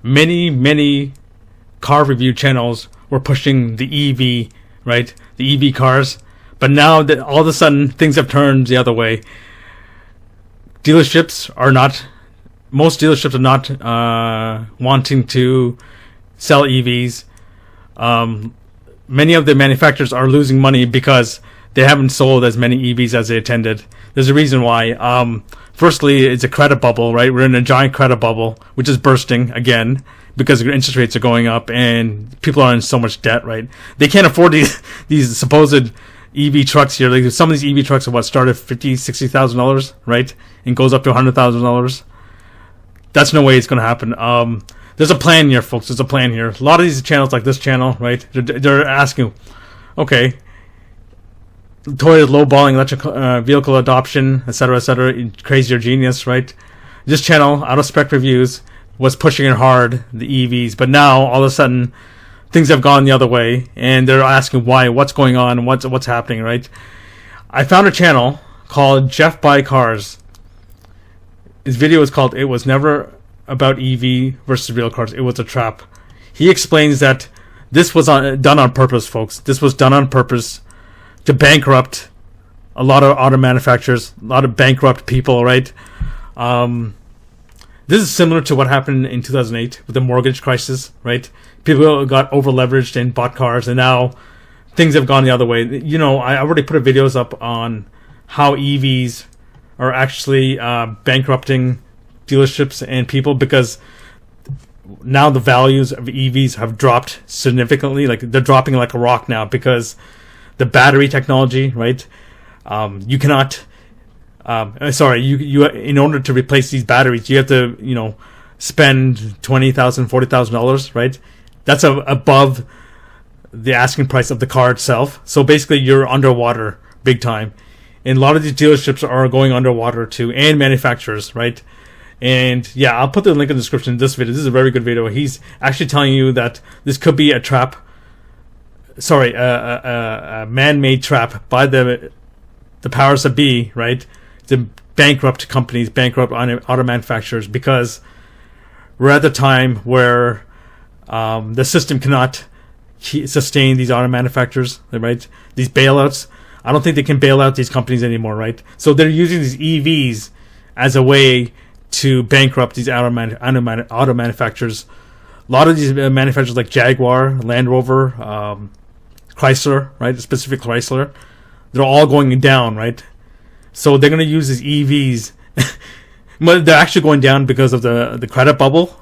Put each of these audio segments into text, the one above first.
many car review channels were pushing the EV, right? The EV cars. But now that all of a sudden things have turned the other way. Most dealerships are not wanting to sell EVs. Many of the manufacturers are losing money because they haven't sold as many EVs as they intended. There's a reason why. Firstly, it's a credit bubble, right? We're in a giant credit bubble, which is bursting again because interest rates are going up and people are in so much debt, right? They can't afford these supposed EV trucks here. Like some of these EV trucks are start at $50,000-$60,000, right? And goes up to $100,000. That's no way it's going to happen. There's a plan here, folks. There's a plan here. A lot of these channels, like this channel, right? They're asking, okay, Toyota's lowballing electric vehicle adoption, etc., etc. Crazy or genius, right? This channel, Out of Spec Reviews, was pushing it hard, the EVs, but now all of a sudden things have gone the other way, and they're asking why, what's going on, what's happening, right? I found a channel called Jeff Buy Cars. His video is called "It Was Never About EV versus Real Cars. It Was a Trap." He explains that this was done on purpose, folks. This was done on purpose to bankrupt a lot of auto manufacturers, a lot of bankrupt people, right? This is similar to what happened in 2008 with the mortgage crisis, right? People got over leveraged and bought cars, and now things have gone the other way. You know, I already put videos up on how EVs are actually bankrupting dealerships and people because now the values of EVs have dropped significantly. Like they're dropping like a rock now because the battery technology, right? You cannot. You in order to replace these batteries, you have to spend $20,000, $40,000, right? That's above the asking price of the car itself. So basically, you're underwater big time. And a lot of these dealerships are going underwater too, and manufacturers, right? And yeah, I'll put the link in the description of this video. This is a very good video. He's actually telling you that this could be a trap. Sorry, a man-made trap by the powers that be, right? To bankrupt companies, bankrupt auto manufacturers, because we're at the time where the system cannot sustain these auto manufacturers, right? These bailouts. I don't think they can bail out these companies anymore, right? So they're using these EVs as a way to bankrupt these auto manufacturers. A lot of these manufacturers like Jaguar, Land Rover, Chrysler, right? Specific Chrysler, they're all going down, right? So they're going to use these EVs. They're actually going down because of the credit bubble,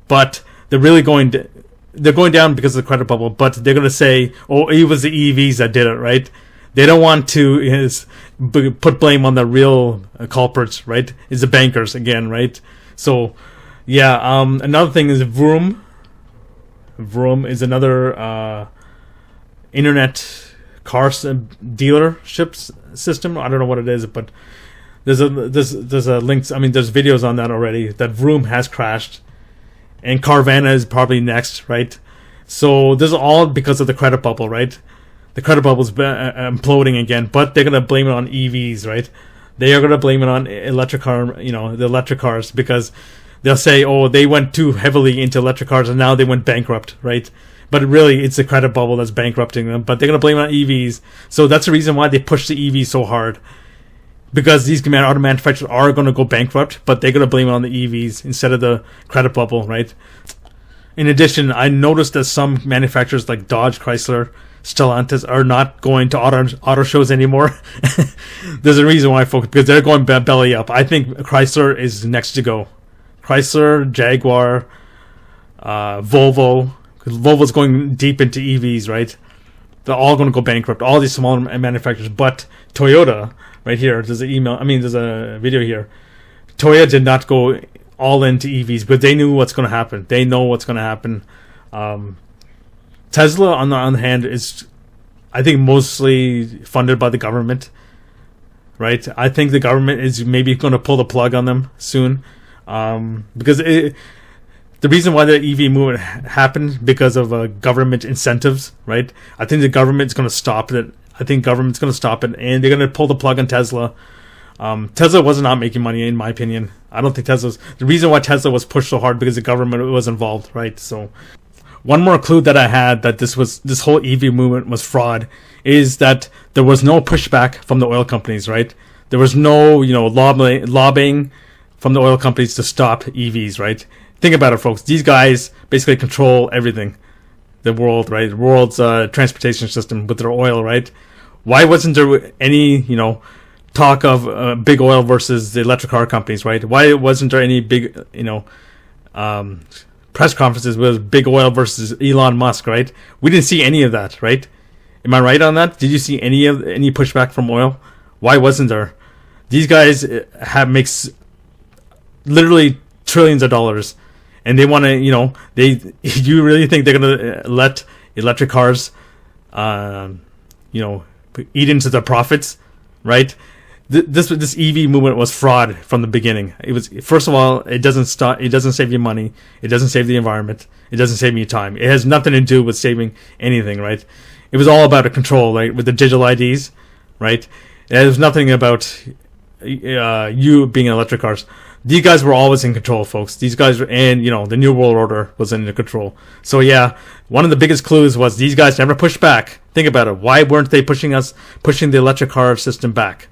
but they're really going down because of the credit bubble. But they're going to say, "Oh, it was the EVs that did it," right? They don't want to put blame on the real culprits, right? It's the bankers again, right? So, yeah. Another thing is Vroom. Vroom is another internet car dealerships system. I don't know what it is, but there's a links. I mean, there's videos on that already. That Vroom has crashed, and Carvana is probably next, right? So this is all because of the credit bubble, right? The credit bubble is imploding again, but they're gonna blame it on EVs, right? They are gonna blame it on the electric cars, because they'll say, "Oh, they went too heavily into electric cars, and now they went bankrupt," right? But really, it's the credit bubble that's bankrupting them. But they're going to blame it on EVs. So that's the reason why they push the EVs so hard. Because these auto manufacturers are going to go bankrupt, but they're going to blame it on the EVs instead of the credit bubble, right? In addition, I noticed that some manufacturers like Dodge, Chrysler, Stellantis are not going to auto shows anymore. There's a reason why, folks, because they're going belly up. I think Chrysler is next to go. Chrysler, Jaguar, Volvo. Because Volvo's going deep into EVs, right? They're all going to go bankrupt. All these small manufacturers, but Toyota, right here. There's a video here. Toyota did not go all into EVs, but they knew what's going to happen. They know what's going to happen. Tesla, on the other hand, is, I think, mostly funded by the government, right? I think the government is maybe going to pull the plug on them soon, because the reason why the EV movement happened because of government incentives, right? I think the government's going to stop it. And they're going to pull the plug on Tesla. Tesla was not making money, in my opinion. I don't think Tesla's the reason why Tesla was pushed so hard because the government was involved, right? So, one more clue that I had that this whole EV movement was fraud is that there was no pushback from the oil companies, right? There was no, lobbying from the oil companies to stop EVs, right? Think about it, folks. These guys basically control everything, the world, right? The world's transportation system with their oil, right? Why wasn't there any, talk of big oil versus the electric car companies, right? Why wasn't there any big, press conferences with big oil versus Elon Musk, right? We didn't see any of that, right? Am I right on that? Did you see any pushback from oil? Why wasn't there? These guys makes literally trillions of dollars, and they want to, you really think they're gonna let electric cars, eat into the profits, right? This EV movement was fraud from the beginning. It was, first of all, it doesn't save you money, it doesn't save the environment, it doesn't save you time. It has nothing to do with saving anything, right? It was all about a control, right? With the digital IDs, right? It was nothing about you being in electric cars. These guys were always in control, folks. These guys were, and the New World Order was in control. So yeah, one of the biggest clues was these guys never pushed back. Think about it. Why weren't they pushing the electric car system back?